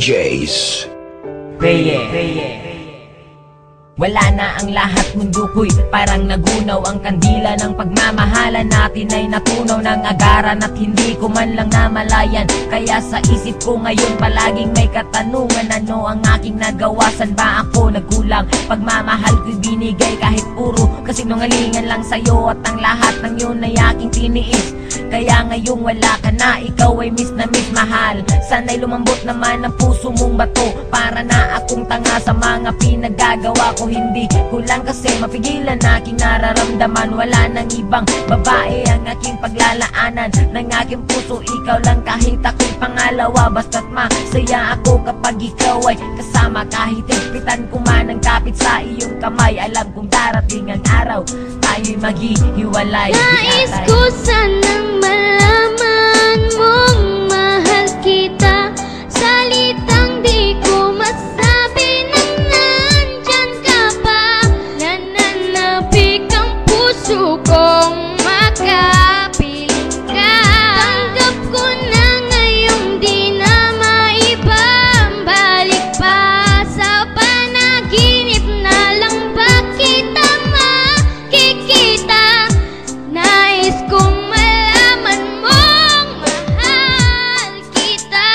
DJs. Wala na ang lahat, mundo ko'y parang nagunaw. Ang kandila ng pagmamahalan natin ay natunaw ng agaran at hindi ko man lang namalayan. Kaya sa isip ko ngayon palaging may katanungan, ano ang aking nagawa? San ba ako nagkulang? Pagmamahal ko'y binigay kahit puro kasinungalingan lang sa'yo, at ang lahat ng yun ay aking tiniis. Kaya ngayong wala ka na, ikaw ay miss na miss mahal. Sana'y lumambot naman ang puso mong bato. Para na akong tanga sa mga pinagagawa ko, hindi ko lang kasi mapigilan aking nararamdaman. Wala nang ibang babae ang aking paglalaanan ng aking puso, ikaw lang kahit ako'y pangalawa. Basta't masaya ako kapag ikaw ay kasama, kahit higpitan ko man ang kapit sa iyong kamay. Alam kong darating ang araw tayo'y maghihiwalay. Nais ko sanang malaman mong mahal kita, salitang di ko masabi nang nandyan ka pa. Nananabik ang puso kong makapiling ka. Tanggap ko na ngayong di na maibabalik pa. Sa panaginip na lang ba kita makikita? Nais kong malaman mong mahal kita.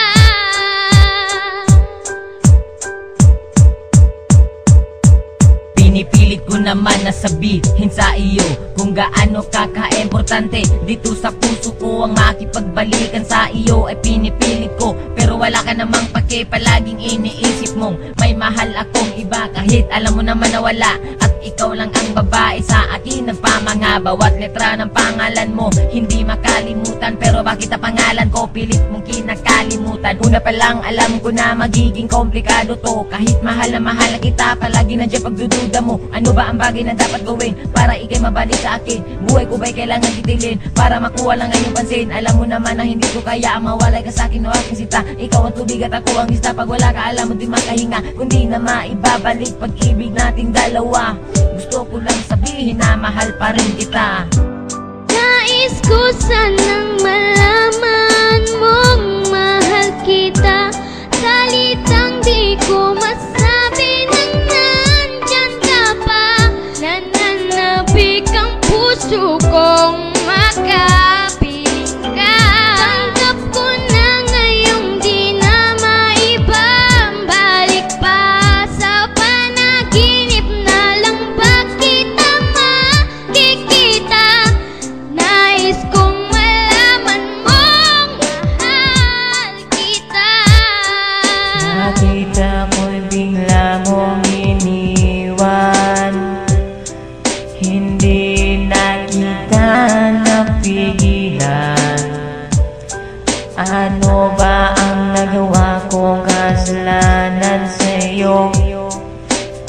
Pinipilit ko naman na sabihin sa iyo kung gaano kaka-importante dito sa puso ko. Ang makipagbalikan sa iyo ay pinipilit ko, pero wala ka namang pake. Palaging iniisip mong may mahal akong iba, kahit alam mo naman na wala. At ikaw lang ang babae sa akin nagpamanga. Bawat letra ng pangalan mo hindi makalimutan, pero bakit ang pangalan ko pilit mong kinakalimutan? Una pa lang alam ko na magiging komplikado to. Kahit mahal na kita, palagi nandiyan pagdududa mo. Ano ba ang bagay na dapat gawin para ikay mabalik sa akin? Buhay ko ba'y kailangan titilin para makuha lang ang iyong pansin? Alam mo naman na hindi ko kaya ang mawalay ka sa akin o aking sita. Ikaw ang tubig at ako ang isda. Pag wala ka alam mo di makahinga, kundi na maibabalik pag-ibig nating dalawa. Gusto ko lang sabihin na mahal pa rin kita. Nais ko sanang malaman mong mahal kita, salitang di ko masabi nang nandyan ka pa. Nananabik ang puso kong makapiling ka. Tanggap ko na ngayong di na maibabalik pa. Sa panaginip na lang ba kita makikita? Nais kong malaman mong mahal kita. Nakita ko'y bigla mong iniwan, hindi na kita napigilan. Ano ba ang nagawa kong kasalanan sa'yo?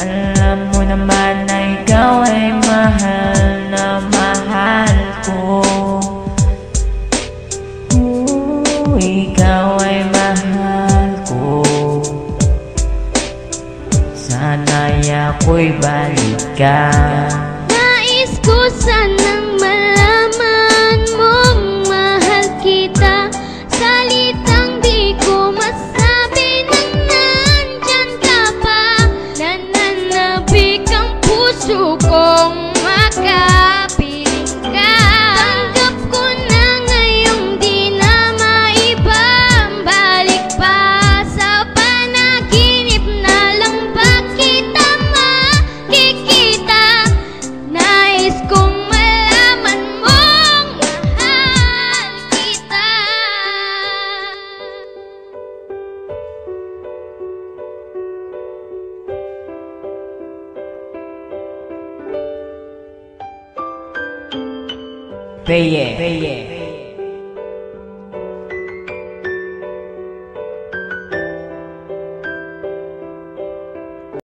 Alam mo naman na ikaw ay mahal na mahal ko. Ikaw ay mahal ko. Sana'y ako'y balikan. Nais ko sanang malaman mong mahal kita, salitang di ko masabi nang nandyan ka pa. Nananabik ang puso kong makapiling ka. Tanggap ko na ngayong di na maibabalik pa. Sa panaginip na lang ba kita makikita? Nais kong malaman mong mahal kita. Peye.